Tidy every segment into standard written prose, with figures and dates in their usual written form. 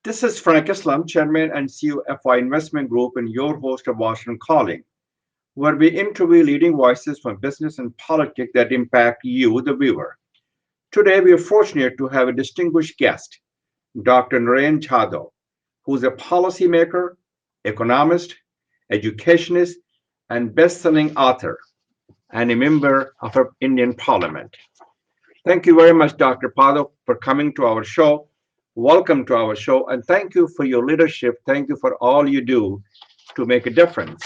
This is Frank Islam, Chairman and CEO of FI Investment Group, and your host of Washington Calling, where we interview leading voices from business and politics that impact you, the viewer. Today, we are fortunate to have a distinguished guest, Dr. Narendra Jadhav, who's a policymaker, economist, educationist, and best-selling author, and a member of our Indian Parliament. Thank you very much, Dr. Jadhav, for coming to our show. Welcome to our show, and thank you for your leadership. Thank you for all you do to make a difference.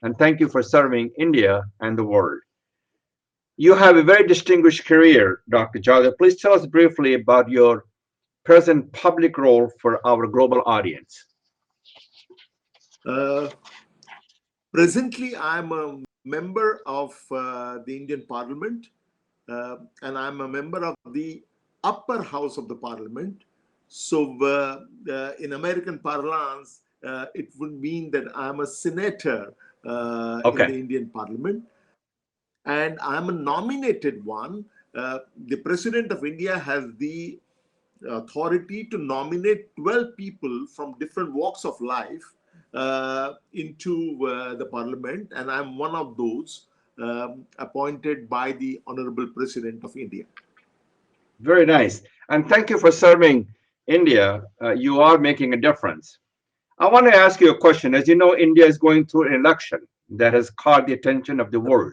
And thank you for serving India and the world. You have a very distinguished career, Dr. Jadhav. Please tell us briefly about your present public role for our global audience. Uh, Presently, I'm a member of the Indian Parliament, and I'm a member of the upper house of the Parliament. So, in American parlance, it would mean that I'm a senator in the Indian Parliament, and I'm a nominated one. The President of India has the authority to nominate 12 people from different walks of life into the Parliament, and I'm one of those appointed by the Honorable President of India. Very nice. And thank you for serving India. You are making a difference. I want to ask you a question. As you know, India is going through an election that has caught the attention of the world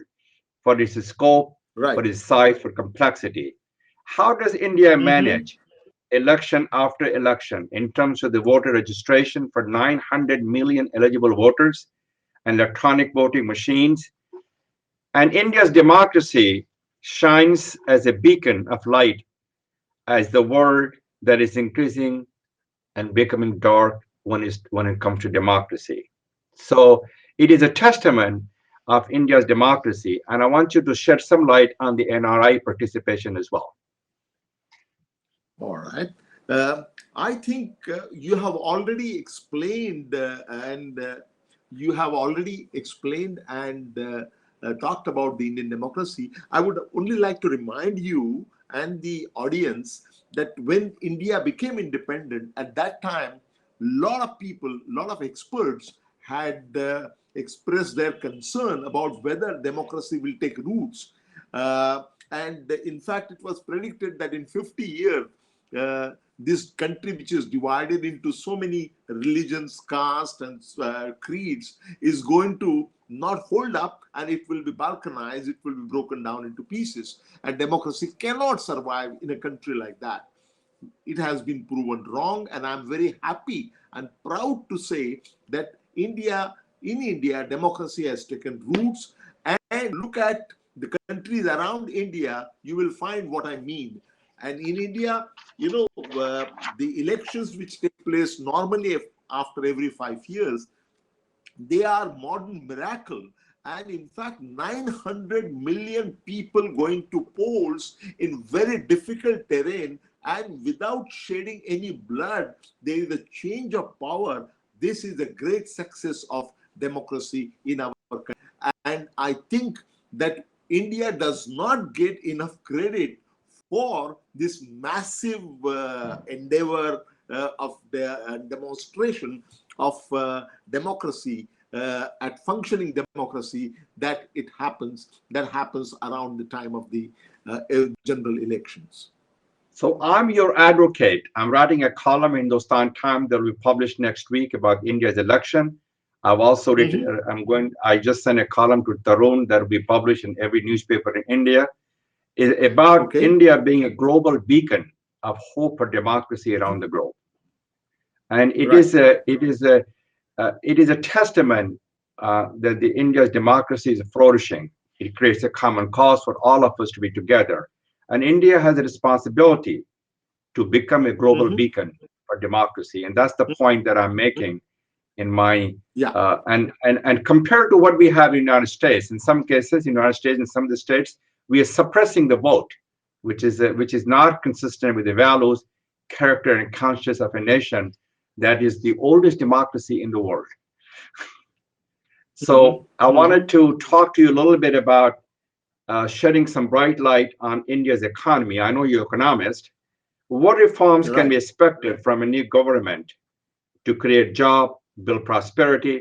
for its scope, for its size, for complexity. How does India manage election after election in terms of the voter registration for 900 million eligible voters and electronic voting machines? And India's democracy shines as a beacon of light as the world that is increasing and becoming dark when it comes to democracy. So it is a testament of India's democracy, and I want you to shed some light on the NRI participation as well. All right. I think you have already explained talked about the Indian democracy. I would only like to remind you and the audience that when India became independent, at that time, a lot of people, a lot of experts had expressed their concern about whether democracy will take roots. And in fact, it was predicted that in 50 years, this country, which is divided into so many religions, castes, and creeds, is going to not hold up, and it will be balkanized, it will be broken down into pieces. And democracy cannot survive in a country like that. It has been proven wrong, and I'm very happy and proud to say that in India, democracy has taken roots. And look at the countries around India, you will find what I mean. And in India, the elections which take place normally after every 5 years, they are modern miracle. And in fact, 900 million people going to polls in very difficult terrain, and without shedding any blood, there is a change of power. This is a great success of democracy in our country. And I think that India does not get enough credit for this massive endeavor of the demonstration of democracy, at functioning democracy, that happens around the time of the general elections. So I'm your advocate. I'm writing a column in Hindustan Times that will be published next week about India's election. I've also written, I just sent a column to Tarun that will be published in every newspaper in India, about India being a global beacon of hope for democracy around the globe. And it is a testament that the India's democracy is flourishing. It creates a common cause for all of us to be together. And India has a responsibility to become a global beacon for democracy. And that's the point that I'm making in my, and compared to what we have in the United States, in some cases, in the United States, in some of the states, we are suppressing the vote, which is not consistent with the values, character, and conscience of a nation that is the oldest democracy in the world. So I wanted to talk to you a little bit about shedding some bright light on India's economy. I know you're an economist. What reforms can be Right. expected from a new government to create job, build prosperity,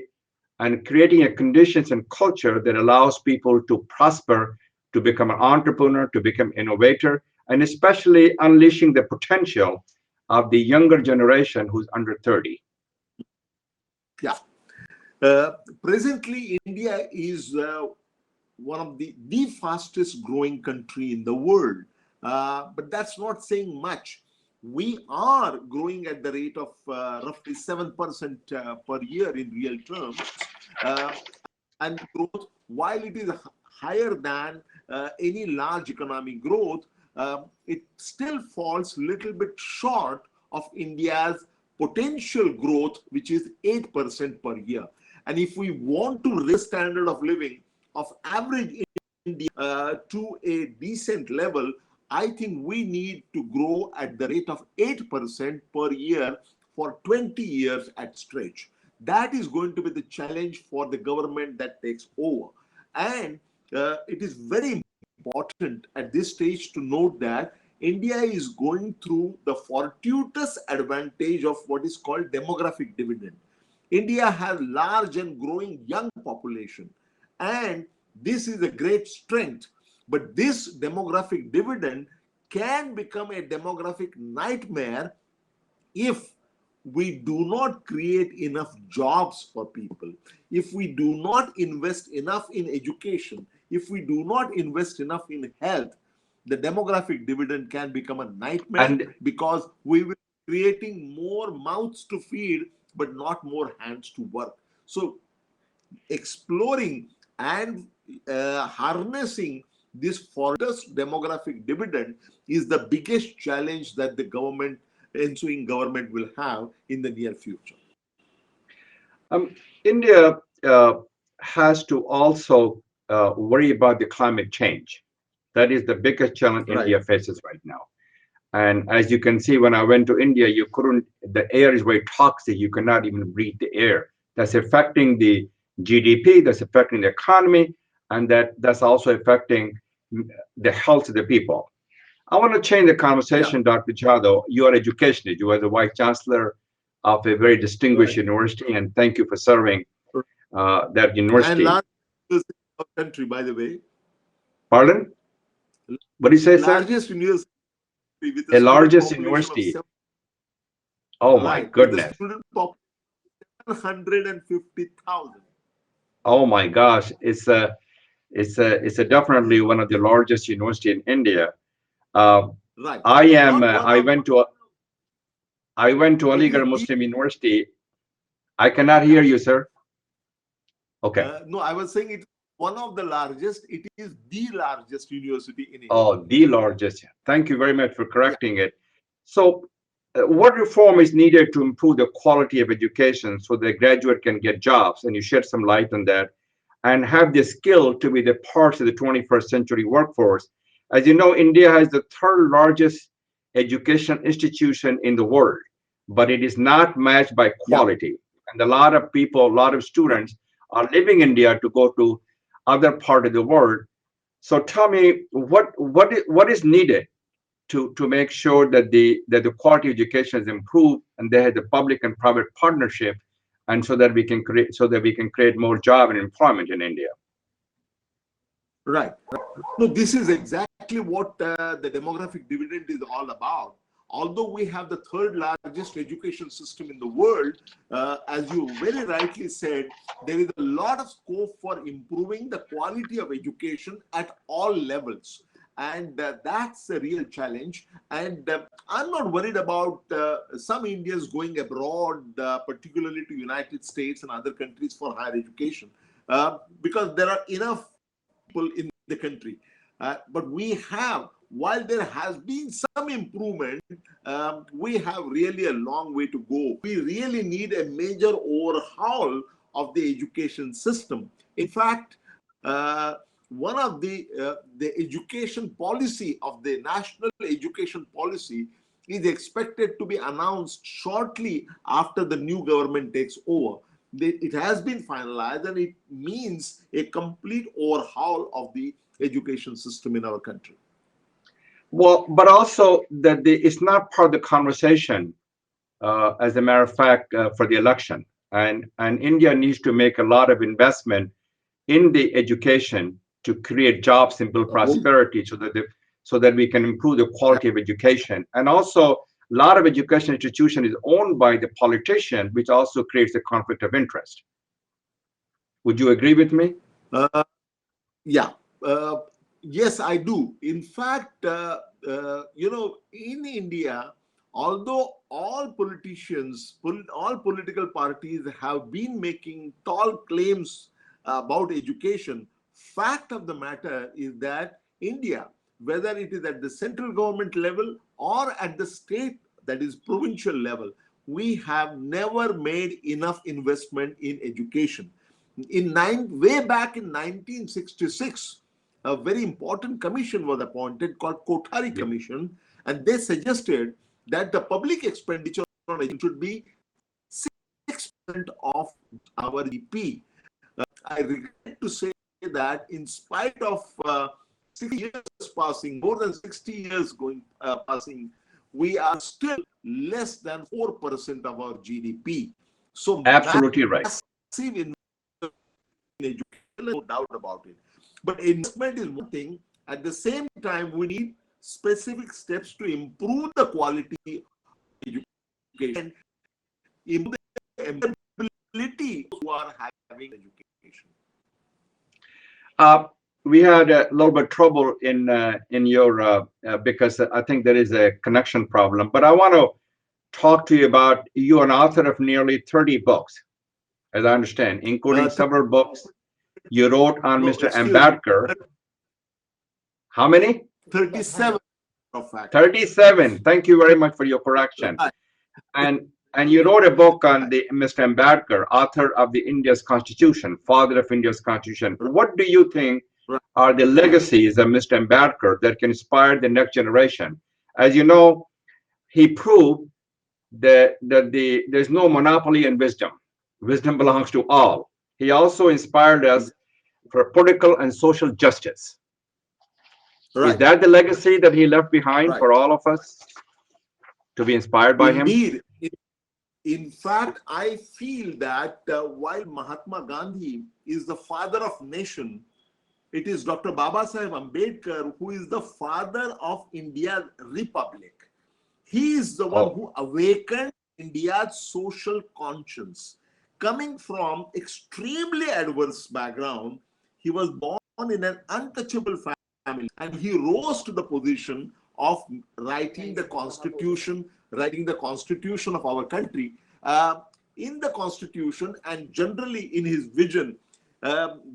and creating a conditions and culture that allows people to prosper, to become an entrepreneur, to become innovator, and especially unleashing the potential of the younger generation who's under 30? Yeah. Presently, India is one of the fastest growing country in the world. But that's not saying much. We are growing at the rate of roughly 7% per year in real terms. Uh, and growth, while it is higher than any large economic growth, it still falls a little bit short of India's potential growth, which is 8% per year. And if we want to raise standard of living of average India to a decent level, I think we need to grow at the rate of 8% per year for 20 years at stretch. That is going to be the challenge for the government that takes over. And it is very important at this stage to note that India is going through the fortuitous advantage of what is called demographic dividend. India has large and growing young population, and this is a great strength. But this demographic dividend can become a demographic nightmare if we do not create enough jobs for people, if we do not invest enough in education, if we do not invest enough in health. The demographic dividend can become a nightmare And because we will be creating more mouths to feed but not more hands to work. So exploring and harnessing this fortress demographic dividend is the biggest challenge that the ensuing government will have in the near future. India has to also worry about the climate change. That is the biggest challenge Right. India faces right now. And as you can see, when I went to India, you couldn't, the air is very toxic. You cannot even breathe the air. That's affecting the GDP, that's affecting the economy, and that's also affecting the health of the people. I want to change the Yeah. conversation, Dr. Jadhav. You are educationist. You are the vice chancellor of a very distinguished Right. university, and thank you for serving that And university. largest university of the country, by the way. Pardon? What do you say, sir? Largest university with a A student largest population of university. seven, Oh my right, with a goodness. student population of 750,000. Oh my gosh. It's a definitely one of the largest university in India. Uh, Right. I am. Not one I of, went to. I went to it is Aligarh the, Muslim University. I cannot yeah. hear you, sir. Okay. No, I was saying it's one of the largest. It is the largest university in India. Oh, the largest. Thank you very much for Yeah. correcting it. So, what reform is needed to improve the quality of education so the graduate can get jobs? And you shed some light on that, and have the skill to be the parts of the 21st century workforce. As you know, India has the third largest education institution in the world, but it is not matched by Yeah. quality. And a lot of people, a lot of Right. students are leaving India to go to other part of the world. So tell me what is needed to make sure that the quality of education is improved and they have the public and private partnership, and so that we can create more job and employment in India. Right. No, this is exactly what the demographic dividend is all about. Although we have the third largest education system in the world, as you very rightly said, there is a lot of scope for improving the quality of education at all levels. And that's a real challenge. And I'm not worried about some Indians going abroad, particularly to United States and other countries for higher education, because there are enough people in the country. But we have, while there has been some improvement, we have really a long way to go. We really need a major overhaul of the education system. In fact, one of the education policy of the national education policy is expected to be announced shortly after the new government takes over. It has been finalized, and it means a complete overhaul of the education system in our country. Well, but also that it's not part of the conversation, as a matter of fact, for the election. And India needs to make a lot of investment in the education to create jobs and build Oh, prosperity, so that we can improve the quality of education. And also, a lot of education institution is owned by the politician, which also creates a conflict of interest. Would you agree with me? uh, yeah. Uh, yes, I do. In fact, in India, although all politicians, all political parties have been making tall claims about education, fact of the matter is that India, whether it is at the central government level or at the state, that is provincial level, we have never made enough investment in education. Way back in 1966, a very important commission was appointed called Kothari Yeah. Commission, and they suggested that the public expenditure on education should be 6% of our GDP. I regret to say that in spite of 60 years passing, more than 60 years passing, we are still less than 4% of our GDP. So Absolutely right. massive investment in education, no doubt about it. But investment is one thing. At the same time, we need specific steps to improve the quality of education, improve the ability who are having education. Uh, we had a little bit trouble in your because I think there is a connection problem. But I want to talk to you about, you're an author of nearly 30 books, as I understand, including several books you wrote on No, Mr. excuse me, Ambedkar. How many? 37 of fact. 37. Thank you very much for your correction. Right. And you wrote a book on the Mr. Ambedkar, author of the India's Constitution, father of India's Constitution. What do you think Right. are the legacies of Mr. Ambedkar that can inspire the next generation? As you know, he proved that there's no monopoly in wisdom. Wisdom belongs to all. He also inspired us for political and social justice. Is Right. that the legacy that he left behind Right. for all of us to be inspired by him? Indeed. In fact, I feel that while Mahatma Gandhi is the father of nation, it is Dr. Babasaheb Ambedkar who is the father of India's republic. He is the one Oh, who awakened India's social conscience. Coming from extremely adverse background, he was born in an untouchable family, and he rose to the position of writing the constitution of our country. In the constitution and generally in his vision,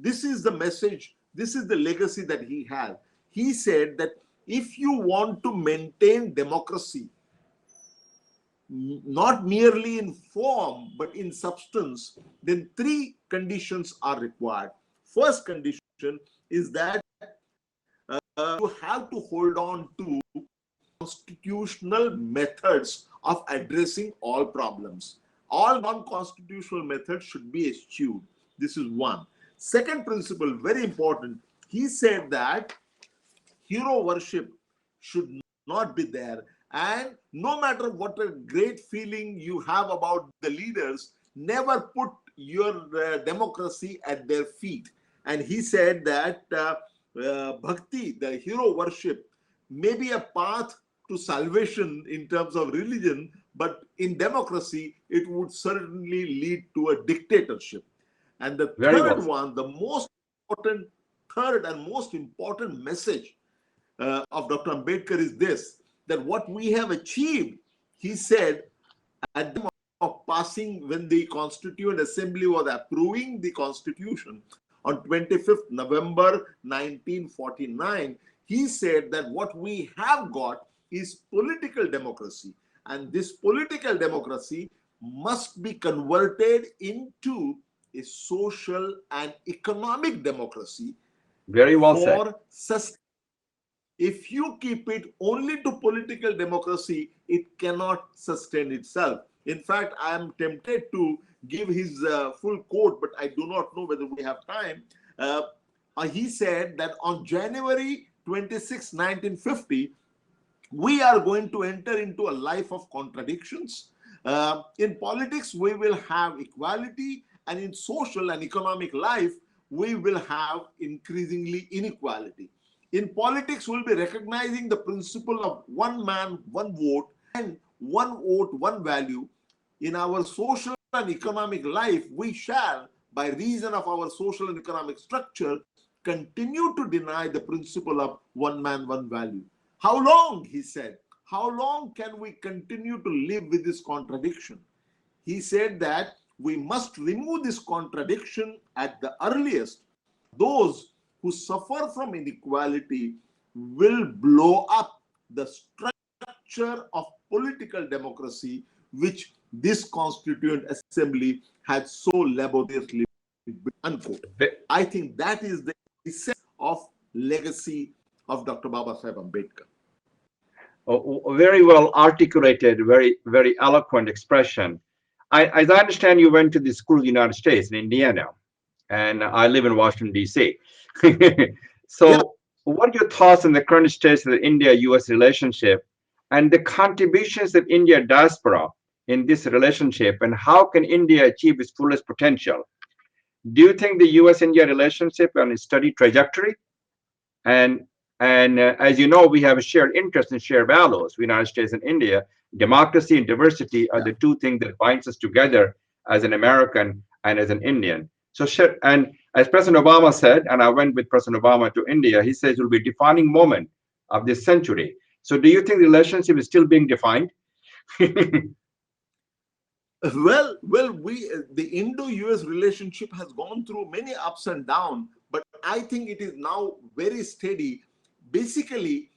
this is the message, this is the legacy that he had. He said that if you want to maintain democracy, not merely in form but in substance, then three conditions are required. First condition is that you have to hold on to constitutional methods of addressing all problems. All non-constitutional methods should be eschewed. This is one. Second principle, very important. He said that hero worship should not be there. And no matter what a great feeling you have about the leaders, never put your democracy at their feet. And he said that bhakti, the hero worship, may be a path to salvation in terms of religion, but in democracy, it would certainly lead to a dictatorship. And the very well third said. one, the most important, third and most important message of Dr. Ambedkar is this, that what we have achieved, he said, at the time of passing, when the Constituent Assembly was approving the Constitution on 25th November 1949, he said that what we have got is political democracy. And this political democracy must be converted into a social and economic democracy Very well said. for sustainability. If you keep it only to political democracy, it cannot sustain itself. In fact, I am tempted to give his full quote, but I do not know whether we have time. He said that on January 26, 1950, we are going to enter into a life of contradictions. In politics, we will have equality, and in social and economic life, we will have increasingly inequality. In politics, we'll be recognizing the principle of one man, one vote, and one vote, one value. In our social and economic life, we shall, by reason of our social and economic structure, continue to deny the principle of one man, one value. How long, he said, how long can we continue to live with this contradiction? He said that we must remove this contradiction at the earliest. Those who suffer from inequality will blow up the structure of political democracy which this constituent assembly had so laboriously built, unquote. I think that is the essence of legacy of Dr. Babasaheb Ambedkar. Very well articulated, very eloquent expression. As I understand, you went to the school in the United States in Indiana, and I live in Washington, D.C. So, yeah. What are your thoughts on the current state of the India-U.S. relationship and the contributions of India diaspora in this relationship, and how can India achieve its fullest potential? Do you think the U.S.-India relationship on a steady trajectory? And as you know, we have a shared interest and shared values. The United States and India, democracy and diversity are the two things that binds us together as an American and as an Indian. So, and as President Obama said, and I went with President Obama to India, he says it will be a defining moment of this century. So, do you think the relationship is still being defined? Well, the Indo-US relationship has gone through many ups and downs, but I think it is now very steady. Basically,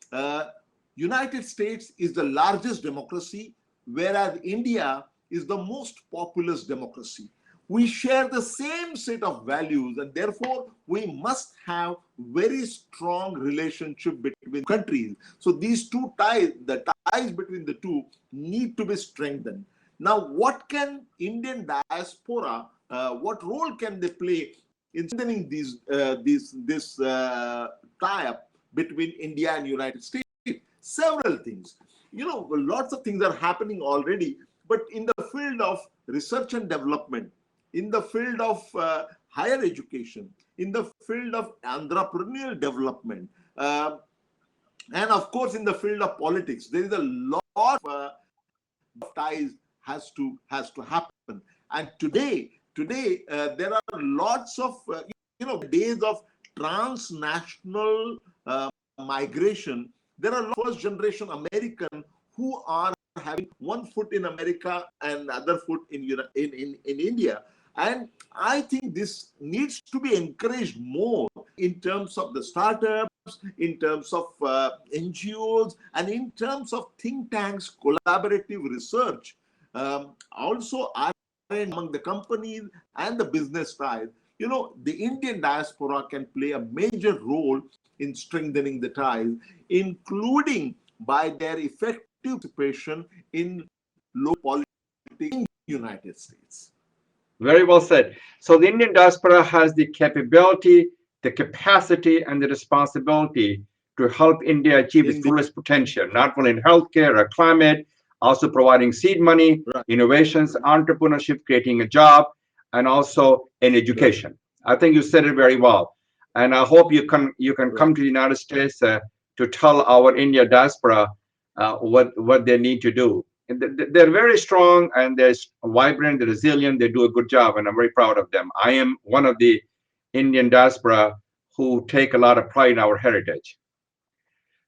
United States is the largest democracy, whereas India is the most populous democracy. We share the same set of values, and therefore we must have very strong relationship between countries. So these two ties, the ties between the two, need to be strengthened. Now, what can Indian diaspora, what role can they play in strengthening this tie-up between India and United States? Several things. Lots of things are happening already, but in the field of research and development, in the field of higher education, in the field of entrepreneurial development, and of course in the field of politics, there is a lot of ties has to happen. And today there are lots of days of transnational migration. There are first generation American who are having one foot in America and other foot in India. And I think this needs to be encouraged more in terms of the startups, in terms of NGOs, and in terms of think tanks, collaborative research. Also, among the companies and the business ties, the Indian diaspora can play a major role in strengthening the ties, including by their effective participation in local politics in the United States. Very well said. So the Indian diaspora has the capability, the capacity, and the responsibility to help India achieve its fullest potential, not only in healthcare or climate, also providing seed money, innovations, entrepreneurship, creating a job, and also in education. I think you said it very well. And I hope you can come to the United States to tell our India diaspora what they need to do. And they're very strong, and they're vibrant, they're resilient, they do a good job, and I'm very proud of them. I am one of the Indian diaspora who take a lot of pride in our heritage.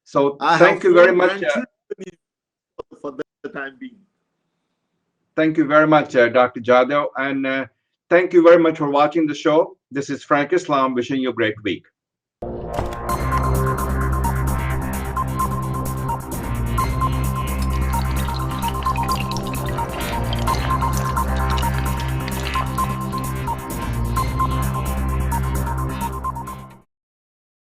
So thank you very much. For the time being. Thank you very much, Dr. Jadhav, and thank you very much for watching the show. This is Frank Islam wishing you a great week.